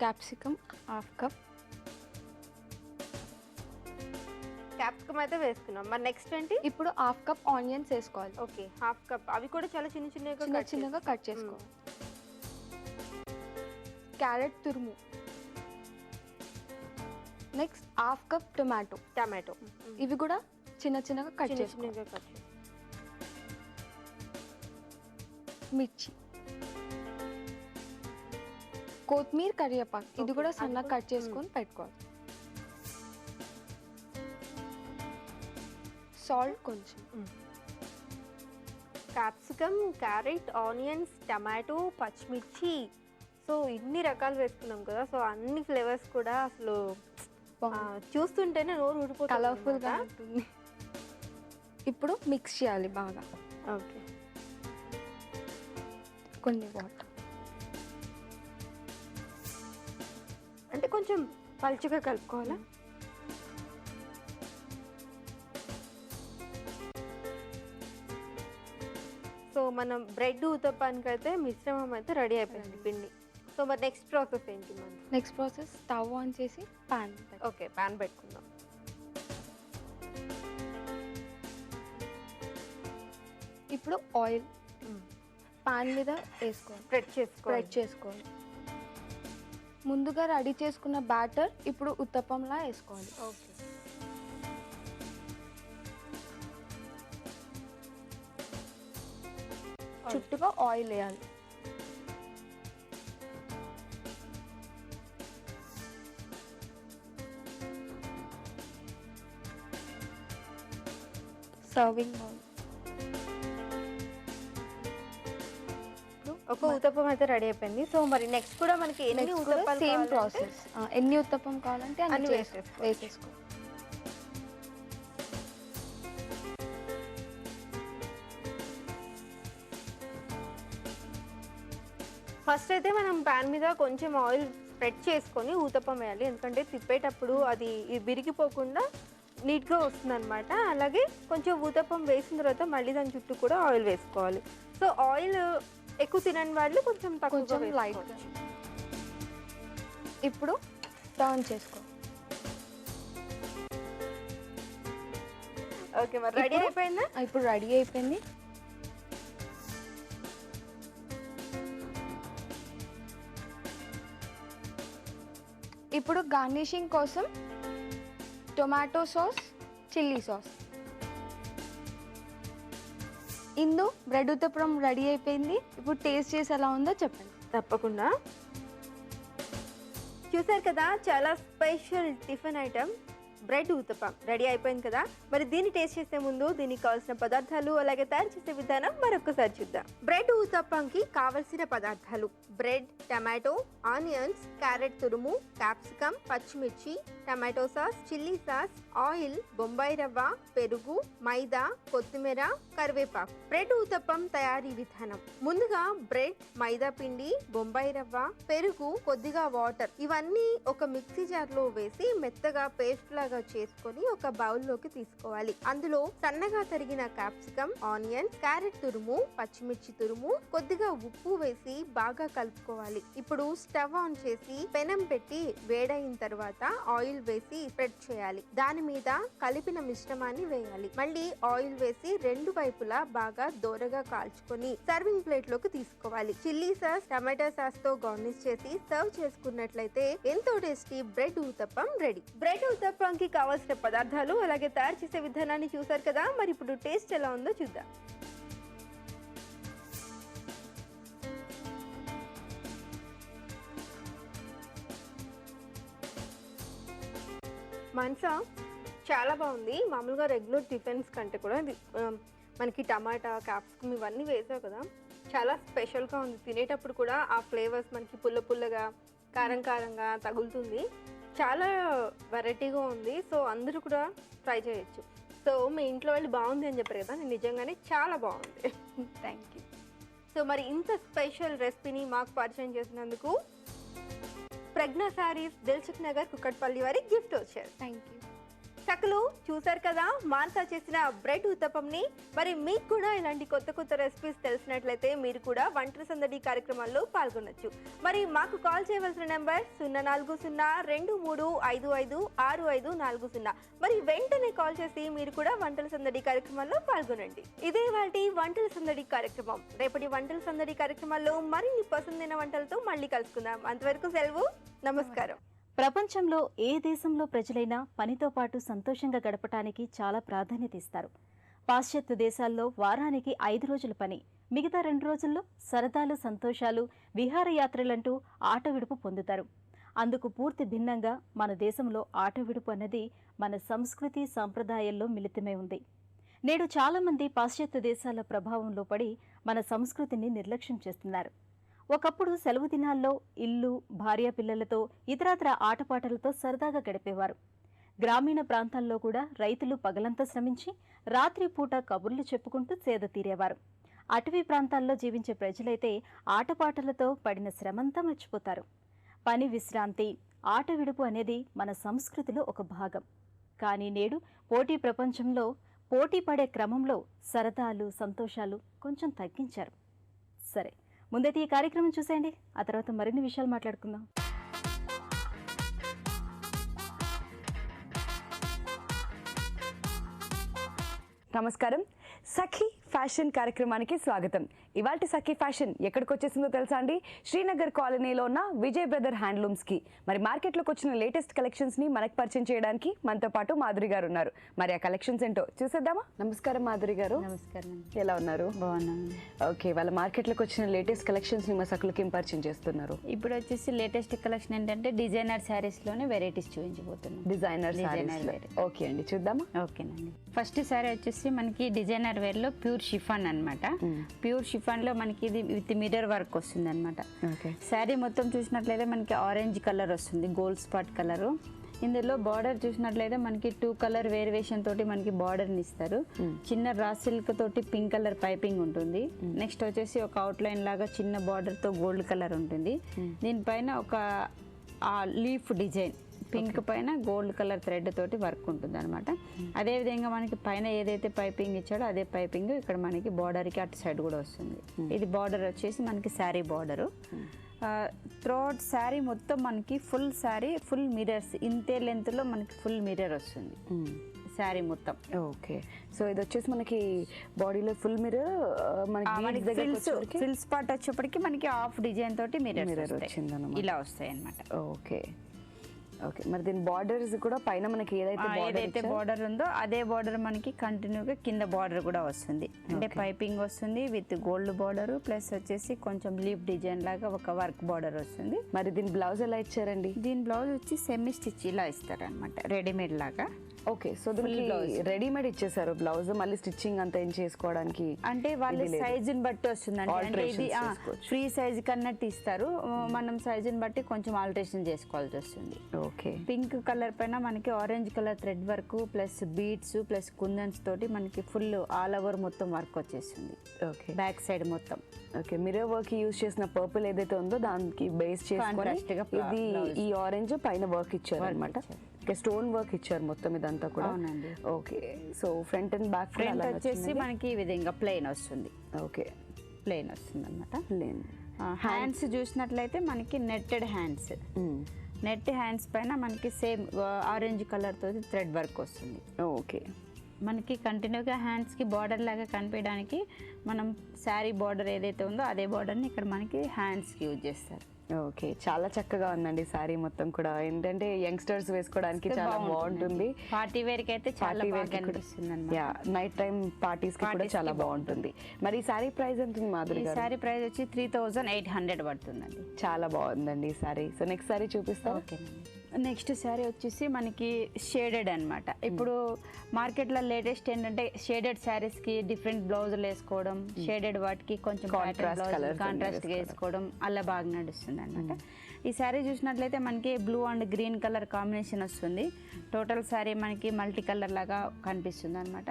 capsicum half cup, capsicum అయితే వేసుకున్నాం. మరి నెక్స్ట్ ఏంటి? ఇప్పుడు హాఫ్ కప్ ఆనియన్స్ వేసుకోవాలి. Okay, half cup. అవి కూడా చాలా చిన్న చిన్నగా కట్ చేసుకోవాలి. క్యారెట్ తురుము, నెక్స్ట్ హాఫ్ కప్ టమాటో, ఇవి కూడా చిన్నగా కట్ చేసుకోవాలి. మిర్చి, కొత్తిమీర, కరివేపాకు, ఇది కూడా సన్నగా కట్ చేసుకొని పెట్టుకోవాలి. సాల్ట్ కొంచెం. క్యాప్సికమ్, క్యారెట్, ఆనియన్స్, టమాటో, పచ్చిమిర్చి, సో ఇన్ని రకాలు వేసుకున్నాం కదా. సో అన్ని ఫ్లేవర్స్ కూడా అసలు చూస్తుంటేనే నోరు ఊడిపోతుంది, కలర్ఫుల్గా ఉంటుంది. ఇప్పుడు మిక్స్ చేయాలి బాగా. ఓకే, కొన్ని వాటర్, అంటే కొంచెం పలుచగా కలుపుకోవాలా? సో మనం బ్రెడ్ ఉతప్పానికి అయితే మిశ్రమం అయితే రెడీ అయిపోయింది పిండి. సో మరి నెక్స్ట్ ప్రాసెస్ ఏంటి? మనం నెక్స్ట్ ప్రాసెస్ స్టవ్ ఆన్ చేసి పాన్. ఓకే, పాన్ పెట్టుకుందాం. ఇప్పుడు ఆయిల్ పాన్ మీద వేసుకోవాలి, స్ప్రెడ్ చేసుకోవాలి. ముందుగా రెడీ చేసుకున్న బ్యాటర్ ఇప్పుడు ఉత్తప్పంలా వేసుకోవాలి. ఓకే, చుట్టూగా ఆయిల్ వేయాలి. Serving bowl. ఒక ఉత్తప్పం అయితే రెడీ అయిపోయింది. సో మరి నెక్స్ట్ కూడా మనకి ఎన్ని ఉత్తప్పాలు సేమ్ కావాలంటే ప్రాసెస్, ఎన్ని ఉత్తప్పం కావాలంటే అన్ని వేసేసుకో. ఫస్ట్ అయితే మనం పాన్ మీద కొంచెం ఆయిల్ స్ప్రెడ్ చేసుకొని ఊతప్పం వేయాలి, ఎందుకంటే తిప్పేటప్పుడు అది విరిగిపోకుండా నీట్గా వస్తుంది అనమాట. అలాగే కొంచెం ఊతప్పం వేసిన తర్వాత మళ్ళీ దాని చుట్టూ కూడా ఆయిల్ వేసుకోవాలి. సో ఆయిల్ ఎక్కువ తినని వాళ్ళు కొంచెం తక్కువ లైట్గా. ఇప్పుడు టర్న్ చేసుకో. ఓకే, మరి రెడీ అయిపోయిందా? ఇప్పుడు రెడీ అయిపోయింది. ఇప్పుడు గార్నిషింగ్ కోసం టొమాటో సాస్, చిల్లీ సాస్. ఇందు బ్రెడ్ ఉత్తప్పం రెడీ అయిపోయింది. ఇప్పుడు టేస్ట్ చేసి ఎలా ఉందో చెప్పండి. తప్పకుండా. చూసారు కదా, చాలా special tiffin item bread uttapam ready అయిపోయింది కదా. మరి దీన్ని టేస్ట్ చేసే ముందు దీనికి కావాల్సిన పదార్థాలు అలాగే తయారు చేసే విధానం మరొకసారి చూద్దాం. బ్రెడ్ ఉత్తప్పంకి కావలసిన పదార్థాలు: బ్రెడ్, టమాటో, ఆనియన్స్, క్యారెట్ తురుము, క్యాప్సికమ్, పచ్చిమిర్చి, tomato sauce, chilli sauce, oil, Bombay రవ్వ, పెరుగు, మైదా, కొత్తిమీర, కరివేపాకు. బ్రెడ్ ఉత్తప్పం తయారీ విధానం: ముందుగా బ్రెడ్, మైదా పిండి, బొంబాయి రవ్వ, పెరుగు, కొద్దిగా వాటర్ ఇవన్నీ ఒక మిక్సీ జార్ లో వేసి మెత్తగా పేస్ట్ లాగా చేసుకొని ఒక బౌల్లోకి తీసుకోవాలి. అందులో సన్నగా తరిగిన క్యాప్సికమ్, ఆనియన్స్, క్యారెట్ తురుము, పచ్చిమిర్చి తురుము, కొద్దిగా ఉప్పు వేసి బాగా కలుపుకోవాలి. ఇప్పుడు స్టవ్ ఆన్ చేసి పెనం పెట్టి వేడైన తర్వాత ఆయిల్ వేసి స్ప్రెడ్ చేయాలి. దాని మీద కలిపిన మిశ్రమాన్ని వేయాలి. మళ్ళీ ఆయిల్ వేసి రెండు వైపులా బాగా దోరగా కాల్చుకొని సర్వింగ్ ప్లేట్ లోకి తీసుకోవాలి. చిల్లీ సాస్, టమాటా సాస్ తో గార్నిష్ చేసి సర్వ్ చేసుకున్నట్లయితే ఎంతో tasty bread uttapam ready. Bread ఉత్తప్పంకి కావాల్సిన పదార్థాలు అలాగే తయారు చేసే విధానాన్ని చూసారు కదా. మరి ఇప్పుడు టేస్ట్ ఎలా ఉందో చూద్దాం. మనసా చాలా బాగుంది. మామూలుగా రెగ్యులర్ టిఫిన్స్ కంటే కూడా ఇది మనకి టమాటా, క్యాప్సికమ్ ఇవన్నీ వేసావు కదా, చాలా స్పెషల్గా ఉంది. తినేటప్పుడు కూడా ఆ ఫ్లేవర్స్ మనకి పుల్ల పుల్లగా, కారం కారంగా తగులుతుంది. చాలా వెరైటీగా ఉంది. సో అందరూ కూడా ట్రై చేయొచ్చు. సో మీ ఇంట్లో వాళ్ళు బాగుంది అని చెప్పారు కదా, నేను నిజంగానే చాలా బాగుంది. Thank you. సో మరి ఇంత స్పెషల్ రెసిపీని మాకు పరిచయం చేసినందుకు ప్రజ్ఞ సారీస్ దిల్సుఖ్ నగర్ కుక్కట్పల్లి వారి గిఫ్ట్ వచ్చారు. Thank you. సకలు చూసారు కదా మానస చేసిన బ్రెడ్ ఉత్తపంని. మరి మీకు కూడా ఇలాంటి కొత్త కొత్త రెసిపీస్ తెలిసినట్లయితే మీరు కూడా వంటల సందడి కార్యక్రమాల్లో పాల్గొనొచ్చు. మరి మాకు కాల్ చేయవలసిన నెంబర్ 04023556540. మరి వెంటనే కాల్ చేసి మీరు కూడా వంటల సందడి కార్యక్రమాల్లో పాల్గొనండి. ఇదే వాటి వంటల సందడి కార్యక్రమం. రేపటి వంటల సందడి కార్యక్రమాల్లో మరిన్ని పసందైన వంటలతో మళ్ళీ కలుసుకుందాం. అంతవరకు సెలవు. నమస్కారం. ప్రపంచంలో ఏ దేశంలో ప్రజలైనా పనితో పాటు సంతోషంగా గడపటానికి చాలా ప్రాధాన్యత ఇస్తారు. పాశ్చాత్య దేశాల్లో వారానికి 5 రోజుల పని, మిగతా 2 రోజుల్లో సరదాలు, సంతోషాలు, విహారయాత్రలంటూ ఆట విడుపు పొందుతారు. అందుకు పూర్తి భిన్నంగా మన దేశంలో ఆట విడుపు అన్నది మన సంస్కృతి సాంప్రదాయాల్లో మిళితమై ఉంది. నేడు చాలామంది పాశ్చాత్య దేశాల ప్రభావంలో పడి మన సంస్కృతిని నిర్లక్ష్యం చేస్తున్నారు. ఒకప్పుడు సెలవు దినాల్లో ఇల్లు, భార్య పిల్లలతో ఇతరత్ర ఆటపాటలతో సరదాగా గడిపేవారు. గ్రామీణ ప్రాంతాల్లో కూడా రైతులు పగలంతా శ్రమించి రాత్రి పూట కబుర్లు చెప్పుకుంటూ సేద తీరేవారు. అటవీ ప్రాంతాల్లో జీవించే ప్రజలైతే ఆటపాటలతో పడిన శ్రమంతా మర్చిపోతారు. పని విశ్రాంతి, ఆట విడుపు అనేది మన సంస్కృతిలో ఒక భాగం. కానీ నేడు పోటీ ప్రపంచంలో పోటీ పడే క్రమంలో సరదాలు, సంతోషాలు కొంచెం తగ్గించారు. సరే, ముందైతే ఈ కార్యక్రమం చూసేయండి, ఆ తర్వాత మరిన్ని విషయాలు మాట్లాడుకుందాం. నమస్కారం. సఖీ ఫ్యాషన్ కార్యక్రమానికి స్వాగతం. ఇవాల్టి సఖీ ఫ్యాషన్ ఎక్కడికి వచ్చేసిందో తెలుసా అండి? శ్రీనగర్ కాలనీలో ఉన్న విజయ్ బ్రదర్ హ్యాండ్లూమ్స్కి. మరి మార్కెట్లోకి వచ్చిన లేటెస్ట్ కలెక్షన్స్ని మనకు పరిచయం చేయడానికి మనతో పాటు మాధురి గారు ఉన్నారు. మరి ఆ కలెక్షన్స్ ఏంటో చూసేద్దామా? నమస్కారం మాధురి గారు. నమస్కారం. ఎలా ఉన్నారు? బాగున్నాను. ఓకే, వాళ్ళ మార్కెట్లోకి వచ్చిన లేటెస్ట్ కలెక్షన్స్ని మా సఖులకి ఏం పరిచయం చేస్తున్నారు? ఇప్పుడు వచ్చేసి లేటెస్ట్ కలెక్షన్ ఏంటంటే డిజైనర్ శారీస్లోనే వెరైటీస్ చూపించబోతున్నాం. డిజైనర్ ఓకే అండి, చూద్దామా? ఓకేనండి. ఫస్ట్ శారీ వచ్చేసి మనకి డిజైనర్ వేర్లో ప్యూర్ షిఫాన్ అనమాట. ప్యూర్ షిఫాన్లో మనకి ఇది విత్ మిర్రర్ వర్క్ వస్తుంది అనమాట. శారీ మొత్తం చూసినట్లయితే మనకి ఆరెంజ్ కలర్ వస్తుంది, గోల్డ్ స్పాట్ కలరు. ఇందులో బార్డర్ చూసినట్లయితే మనకి 2 కలర్ వేరియేషన్ తోటి మనకి బార్డర్ని ఇస్తారు. చిన్న రా సిల్క్ తోటి పింక్ కలర్ పైపింగ్ ఉంటుంది. నెక్స్ట్ వచ్చేసి ఒక అవుట్లైన్ లాగా చిన్న బార్డర్తో గోల్డ్ కలర్ ఉంటుంది. దీనిపైన ఒక లీఫ్ డిజైన్ పింక్ పైన గోల్డ్ కలర్ థ్రెడ్ తోటి వర్క్ ఉంటుంది అనమాట. అదేవిధంగా మనకి పైన ఏదైతే పైపింగ్ ఇచ్చాడో అదే పైపింగ్ ఇక్కడ మనకి బార్డర్కి అటు సైడ్ కూడా వస్తుంది. ఇది బార్డర్ వచ్చేసి మనకి శారీ బార్డరు. త్రూఅవుట్ శారీ మొత్తం మనకి ఫుల్ శారీ ఫుల్ మిర్రర్స్, ఇంతే లెంత్లో మనకి ఫుల్ మిర్రర్ వస్తుంది శారీ మొత్తం. ఓకే, సో ఇది వచ్చేసి మనకి బాడీలో ఫుల్ మిర్రర్, మనకి ఫిల్ స్పాట్ వచ్చేప్పటికి మనకి హాఫ్ డిజైన్ తోటి మిర్రర్ వచ్చిందన్నమాట. ఇలా వస్తాయి అనమాట. ఓకే ఓకే, మరి దీని బార్డర్స్ కూడా పైన మనకి ఏదైతే బార్డర్ ఉందో అదే బార్డర్ మనకి కంటిన్యూగా కింద బార్డర్ కూడా వస్తుంది. అంటే పైపింగ్ వస్తుంది విత్ గోల్డ్ బార్డర్ ప్లస్ వచ్చేసి కొంచెం లీఫ్ డిజైన్ లాగా ఒక వర్క్ బార్డర్ వస్తుంది. మరి దీని బ్లౌజ్ ఎలా ఇచ్చారండి? దీని బ్లౌజ్ వచ్చి సెమీ స్టిచ్ ఇలా ఇస్తారు అనమాట, రెడీమేడ్ లాగా. ఓకే, సో దీనికి రెడీమేడ్ ఇచ్చేసారు బ్లౌజ్, మళ్ళీ స్టిచ్చింగ్ అంతా ఏం చేసుకోవడానికి అంటే వాళ్ళ సైజుని బట్టి వస్తుందండి. అంటే ఇది ఫ్రీ సైజ్ కన్నట్టు ఇస్తారు, మనం సైజుని బట్టి కొంచెం ఆల్టరేషన్ చేసుకోవాల్సి వస్తుంది. ఓకే, పింక్ కలర్ పైన మనకి orange colour thread work plus beads plus kundans తోటి మనకి ఫుల్ ఆల్ ఓవర్ మొత్తం వర్క్ వచ్చేస్తుంది. ఓకే, బ్యాక్ సైడ్ మొత్తం. ఓకే, మిర్రర్ వర్క్ యూజ్ చేసిన పర్పుల్ ఏదైతే ఉందో దానికి బేస్ చేసుకొని ఇది ఈ ఆరెంజ్ పైన వర్క్ ఇచ్చారు అనమాట. స్టోన్ వర్క్ ఇచ్చారు మొత్తం ఇదంతా కూడా. Okay, so front and back front వచ్చేసి మనకి ఈ విధంగా ప్లెయిన్ వస్తుంది. ఓకే, ప్లెయిన్ వస్తుంది అనమాట. ప్లెయిన్ హ్యాండ్స్ చూసినట్లయితే మనకి నెట్టెడ్ హ్యాండ్స్, నెట్ హ్యాండ్స్ పైన మనకి సేమ్ ఆరెంజ్ కలర్ తోటి థ్రెడ్ వర్క్ వస్తుంది. ఓకే, మనకి కంటిన్యూగా హ్యాండ్స్కి బార్డర్ లాగా కనిపించడానికి మనం శారీ బార్డర్ ఏదైతే ఉందో అదే బార్డర్ని ఇక్కడ మనకి హ్యాండ్స్కి యూజ్ చేస్తారు. ఓకే, చాలా చక్కగా ఉందండి శారీ మొత్తం కూడా. ఏంటంటే యంగ్స్టర్స్ వేసుకోవడానికి చాలా బాగుంటుంది. పార్టీ వేర్కి అయితే చాలా బాగా అనిపిస్తుంది. నైట్ టైం పార్టీస్ కి కూడా చాలా బాగుంటుంది. మరి ఈ శారీ ప్రైస్ ఎంత ఉంది మాధురి గారు? శారీ ప్రైస్ వచ్చి 3800 పడుతుందండి. చాలా బాగుందండి ఈ శారీ. సో నెక్స్ట్ శారీ చూపిస్తాం. ఓకేనండి. నెక్స్ట్ శారీ వచ్చేసి మనకి షేడెడ్ అనమాట. ఇప్పుడు మార్కెట్లో లేటెస్ట్ ఏంటంటే షేడెడ్ శారీస్కి డిఫరెంట్ బ్లౌజులు వేసుకోవడం, షేడెడ్ వాటికి కొంచెం కాంట్రాస్ట్ వేసుకోవడం అలా బాగా నడుస్తుంది అనమాట. ఈ శారీ చూసినట్లయితే మనకి blue and green colour combination వస్తుంది. టోటల్ శారీ మనకి మల్టీ కలర్ లాగా కనిపిస్తుంది అనమాట.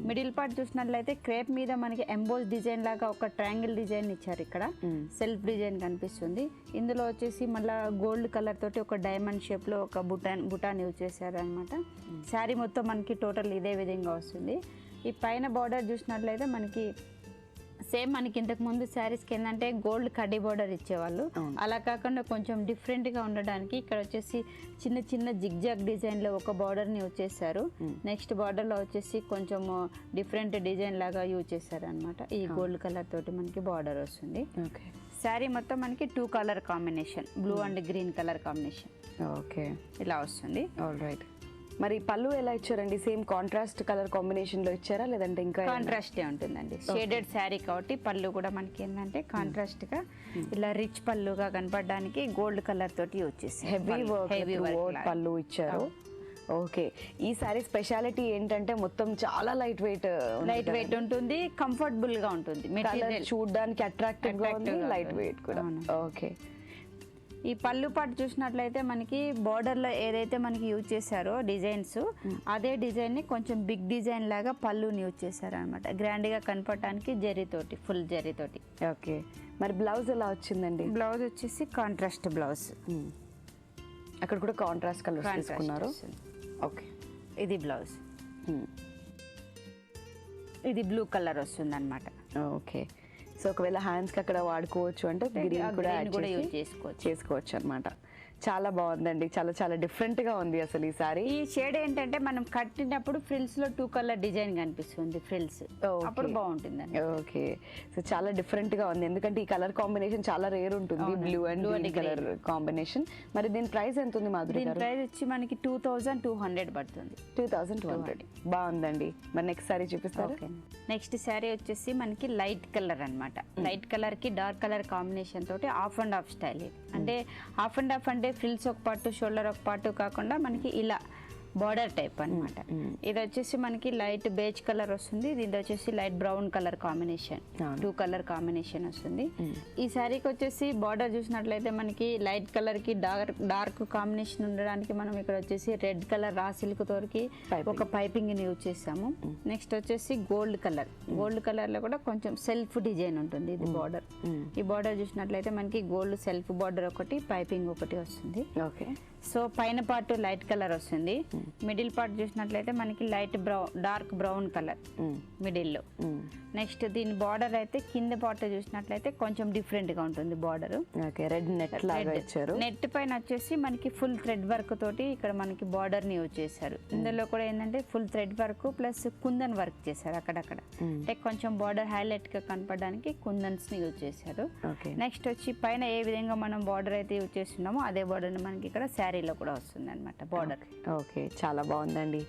మిడిల్ పార్ట్ చూసినట్లయితే క్రేప్ మీద మనకి ఎంబోస్ డిజైన్ లాగా ఒక ట్రయాంగిల్ డిజైన్ ఇచ్చారు. ఇక్కడ సెల్ఫ్ డిజైన్ కనిపిస్తుంది. ఇందులో వచ్చేసి మళ్ళీ గోల్డ్ కలర్ తోటి ఒక డైమండ్ షేప్లో ఒక బుటాన్ యూజ్ చేశారు అనమాట. శారీ మొత్తం మనకి టోటల్ ఇదే విధంగా వస్తుంది. ఈ పైన బార్డర్ చూసినట్లయితే మనకి సేమ్ మనకి ఇంతకు ముందు శారీస్కి ఏంటంటే గోల్డ్ కడ్డీ బార్డర్ ఇచ్చేవాళ్ళు, అలా కాకుండా కొంచెం డిఫరెంట్గా ఉండడానికి ఇక్కడ వచ్చేసి చిన్న చిన్న జిగ్జాగ్ డిజైన్లో ఒక బార్డర్ని యూజ్ చేశారు. నెక్స్ట్ బార్డర్లో వచ్చేసి కొంచెం డిఫరెంట్ డిజైన్ లాగా యూజ్ చేశారు అనమాట. ఈ గోల్డ్ కలర్ తోటి మనకి బార్డర్ వస్తుంది. శారీ మొత్తం మనకి 2 colour combination, blue and green colour combination okay ఇలా వస్తుంది. ఆల్రైట్. మరి పళ్ళు ఎలా ఇచ్చారండి? సేమ్ కాంట్రాస్ట్ కలర్ కాంబినేషన్ లో ఇచ్చారా లేదంటే ఇంకా కాంట్రాస్టే ఉంటుందండి. షేడెడ్ శారీ కాబట్టి పళ్ళు కూడా మనకి ఏంటంటే కాంట్రాస్ట్ గా ఇలా రిచ్ పళ్ళుగా కనపడడానికి గోల్డ్ కలర్ తోటి యూజ్ చేసి హెవీ వర్క్ పళ్ళు ఇచ్చారు. ఓకే. ఈ సారీ స్పెషాలిటీ ఏంటంటే మొత్తం చాలా లైట్ వెయిట్ ఉంటుంది, కంఫర్టబుల్ గా ఉంటుంది. మెటీరియల్ చూడడానికి అట్రాక్టివ్ గా ఉంది, లైట్ వెయిట్ కూడా. ఓకే. ఈ పళ్ళు పాటు చూసినట్లయితే మనకి బార్డర్లో ఏదైతే మనకి యూజ్ చేశారో డిజైన్స్, అదే డిజైన్ని కొంచెం బిగ్ డిజైన్ లాగా పళ్ళుని యూజ్ చేశారు అనమాట. గ్రాండ్గా కనపడటానికి జరీతోటి, ఫుల్ జరీతోటి. ఓకే. మరి బ్లౌజ్ ఎలా వచ్చిందండి? బ్లౌజ్ వచ్చేసి కాంట్రాస్ట్ బ్లౌజ్. అక్కడ కూడా కాంట్రాస్ట్ కలర్ తీసుకున్నారు. ఓకే. ఇది బ్లౌజ్, ఇది బ్లూ కలర్ వస్తుంది అనమాట. ఓకే. సో ఒకవేళ హ్యాండ్స్కి అక్కడ వాడుకోవచ్చు అంటే గ్రీన్ కూడా యూజ్ చేసుకోవచ్చు అనమాట. చాలా బాగుందండి, చాలా చాలా డిఫరెంట్గా ఉంది అసలు ఈ సారీ. ఈ షేడ్ ఏంటంటే మనం కట్టినప్పుడు ఫ్రిల్స్ లో 2 కలర్ డిజైన్ కనిపిస్తుంది, ఫ్రిల్స్ అప్పుడు బాగుంటుందండి. ఓకే. సో చాలా డిఫరెంట్గా ఉంది, ఎందుకంటే ఈ కలర్ కాంబినేషన్ చాలా రేర్ ఉంటుంది, blue and green colour combination. మరి దీని ప్రైస్ ఎంత ఉంది మాధురి గారు? ప్రైస్ వచ్చి మనకి 2200 పడుతుంది. 2200. బాగుందండి. మరి నెక్స్ట్ సారీ చూపిస్తారు? నెక్స్ట్ శారీ వచ్చేసి మనకి లైట్ కలర్ అనమాట. లైట్ కలర్ కి డార్క్ కలర్ కాంబినేషన్ తోటి హాఫ్ అండ్ హాఫ్ స్టైల్. అంటే హాఫ్ అండ్ హాఫ్ అంటే ఫ్రిల్స్ ఒక పార్ట్, షోల్డర్ ఒక పార్ట్ కాకుండా మనకి ఇలా బార్డర్ టైప్ అనమాట. ఇది వచ్చేసి మనకి లైట్ బేజ్ కలర్ వస్తుంది, దీని వచ్చేసి light brown colour combination, 2 colour combination వస్తుంది. ఈ శారీకి వచ్చేసి బార్డర్ చూసినట్లయితే మనకి లైట్ కలర్ కి డార్క్ కాంబినేషన్ ఉండడానికి మనం ఇక్కడ వచ్చేసి రెడ్ కలర్ రా సిల్క్ తోరికి ఒక పైపింగ్ ని యూజ్ చేసాము. నెక్స్ట్ వచ్చేసి గోల్డ్ కలర్ లో కూడా కొంచెం సెల్ఫ్ డిజైన్ ఉంటుంది. ఇది బార్డర్, ఈ బార్డర్ చూసినట్లయితే మనకి గోల్డ్ సెల్ఫ్ బార్డర్ ఒకటి, పైపింగ్ ఒకటి వస్తుంది. ఓకే. సో పైన పార్ట్ లైట్ కలర్ వస్తుంది, మిడిల్ పార్ట్ చూసినట్లయితే మనకి లైట్ డార్క్ బ్రౌన్ కలర్ మిడిల్లో. నెక్స్ట్ దీని బార్డర్ అయితే కింద పార్ట్ చూసినట్లయితే కొంచెం డిఫరెంట్ గా ఉంటుంది బార్డర్. రెడ్ నెట్ లాగా ఇచ్చారు. నెట్ పైన వచ్చేసి మనకి ఫుల్ థ్రెడ్ వర్క్ తోటి ఇక్కడ మనకి బార్డర్ ని యూజ్ చేశారు. ఇందులో కూడా ఏంటంటే full thread work plus kundan work చేశారు అక్కడక్కడ. అంటే కొంచెం బార్డర్ హైలైట్ గా కనపడడానికి కుందన్స్ ని యూజ్ చేశారు. నెక్స్ట్ వచ్చి పైన ఏ విధంగా మనం బార్డర్ అయితే యూజ్ చేస్తున్నామో అదే బార్డర్ మనకి ఇక్కడ శారీలో కూడా వస్తుంది అనమాట బార్డర్. ఓకే. చాలా బాగుందండి.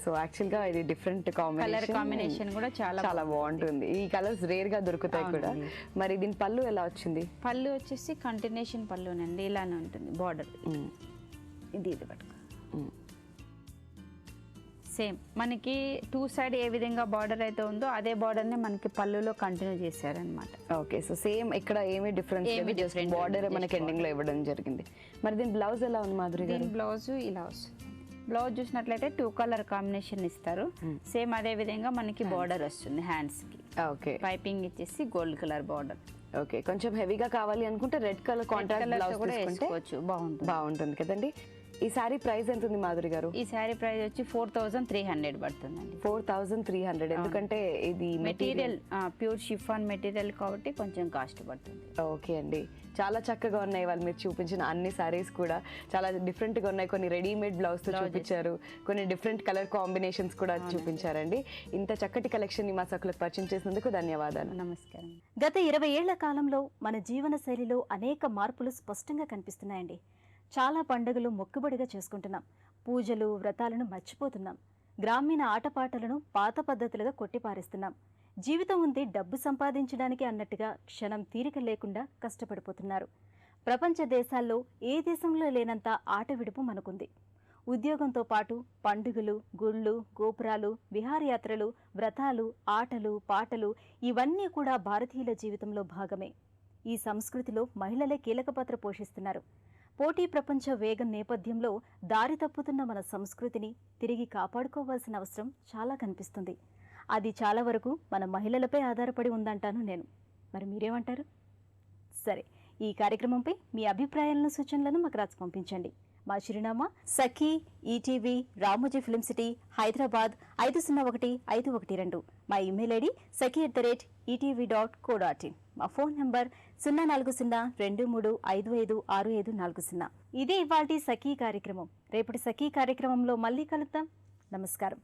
సో యాక్చువల్ గా ఇది డిఫరెంట్ కలర్ కాంబినేషన్ కూడా చాలా బాగుంటుంది. ఈ కలర్స్ రేర్ గా దొరుకుతాయి కూడా. మరి దీని పళ్ళు ఎలా వచ్చింది? పళ్ళు వచ్చేసి కంటిన్యూషన్ పళ్ళునండి, ఇలానే ఉంటుంది బార్డర్. ఇది పట్టుకో. సేమ్ మనకి 2 సైడ్ ఏ విధంగా బార్డర్ అయితే ఉందో అదే బార్డర్ ని మనకి పళ్ళులో కంటిన్యూ చేశారనమాట. ఓకే. సో సేమ్ ఇక్కడ ఏమీ డిఫరెన్స్, బార్డర్ మనకి ఎండింగ్ లో ఇవ్వడం జరిగింది. మరి దీని బ్లౌజ్ ఎలా ఉంది మాధురి గారు? దీని బ్లౌజ్ ఇలా వస్తుంది. బ్లౌజ్ చూసినట్లయితే 2 కలర్ కాంబినేషన్ ఇస్తారు. సేమ్ అదే విధంగా మనకి బార్డర్ వస్తుంది హ్యాండ్స్ కి. ఓకే. పైపింగ్ ఇచ్చేసి గోల్డ్ కలర్ బార్డర్. ఓకే. కొంచెం హెవీగా కావాలి అనుకుంటే రెడ్ కలర్ కాంట్రాస్ట్ బ్లౌజ్ కూడా వేసుకోవచ్చు, బాగుంటుంది కదండి. ఈ సారీ ప్రైస్ ఎంత ఉంది మాధురి గారు? ఈ సారీ ప్రైస్ వచ్చి 4300 పడుతుందండి. 4300. ఎందుకంటే ఇది మెటీరియల్ ప్యూర్ షిఫాన్ మెటీరియల్ కాబట్టి కొంచెం కాస్ట్ పడుతుంది. ఓకే అండి. చాలా చక్కగా ఉన్నాయి వాళ్ళు మీరు చూపించిన అన్ని సారీస్ కూడా చాలా డిఫరెంట్గా ఉన్నాయి. కొన్ని రెడీమేడ్ బ్లౌజ్తో చూపించారు, కొన్ని డిఫరెంట్ కలర్ కాంబినేషన్స్ కూడా చూపించారండి. ఇంత చక్కటి కలెక్షన్ మా సకులకు పరిచయం చేసినందుకు ధన్యవాదాలు. నమస్కారం. గత 20 ఏళ్ల కాలంలో మన జీవన శైలిలో అనేక మార్పులు స్పష్టంగా కనిపిస్తున్నాయండి. చాలా పండుగలు మొక్కుబడిగా చేసుకుంటున్నాం, పూజలు వ్రతాలను మర్చిపోతున్నాం, గ్రామీణ ఆటపాటలను పాత పద్ధతులుగా కొట్టిపారేస్తున్నాం. జీవితం ఉంది డబ్బు సంపాదించడానికి అన్నట్టుగా క్షణం తీరిక లేకుండా కష్టపడిపోతున్నారు. ప్రపంచ దేశాల్లో ఏ దేశంలో లేనంత ఆట విడుపు మనకుంది. ఉద్యోగంతో పాటు పండుగలు, గుళ్ళు, గోపురాలు, విహారయాత్రలు, వ్రతాలు, ఆటలు, పాటలు ఇవన్నీ కూడా భారతీయుల జీవితంలో భాగమే. ఈ సంస్కృతిలో మహిళలే కీలక పాత్ర పోషిస్తున్నారు. పోటీ ప్రపంచ వేగం నేపథ్యంలో దారి తప్పుతున్న మన సంస్కృతిని తిరిగి కాపాడుకోవాల్సిన అవసరం చాలా కనిపిస్తుంది. అది చాలా వరకు మన మహిళలపై ఆధారపడి ఉందంటాను నేను. మరి మీరేమంటారు? సరే, ఈ కార్యక్రమంపై మీ అభిప్రాయాలను, సూచనలను మాకు రాసి పంపించండి. మా చిరునామా Sakhi, ETV, Ramoji Film City, Hyderabad 501512. మా ఇమెయిల్ ఐడి saki@etv.co.in. మా ఫోన్ నంబర్ 0402355640. ఇదే ఇవాల్టి సఖీ కార్యక్రమం. రేపటి సఖీ కార్యక్రమంలో మళ్ళీ కలుద్దాం. నమస్కారం.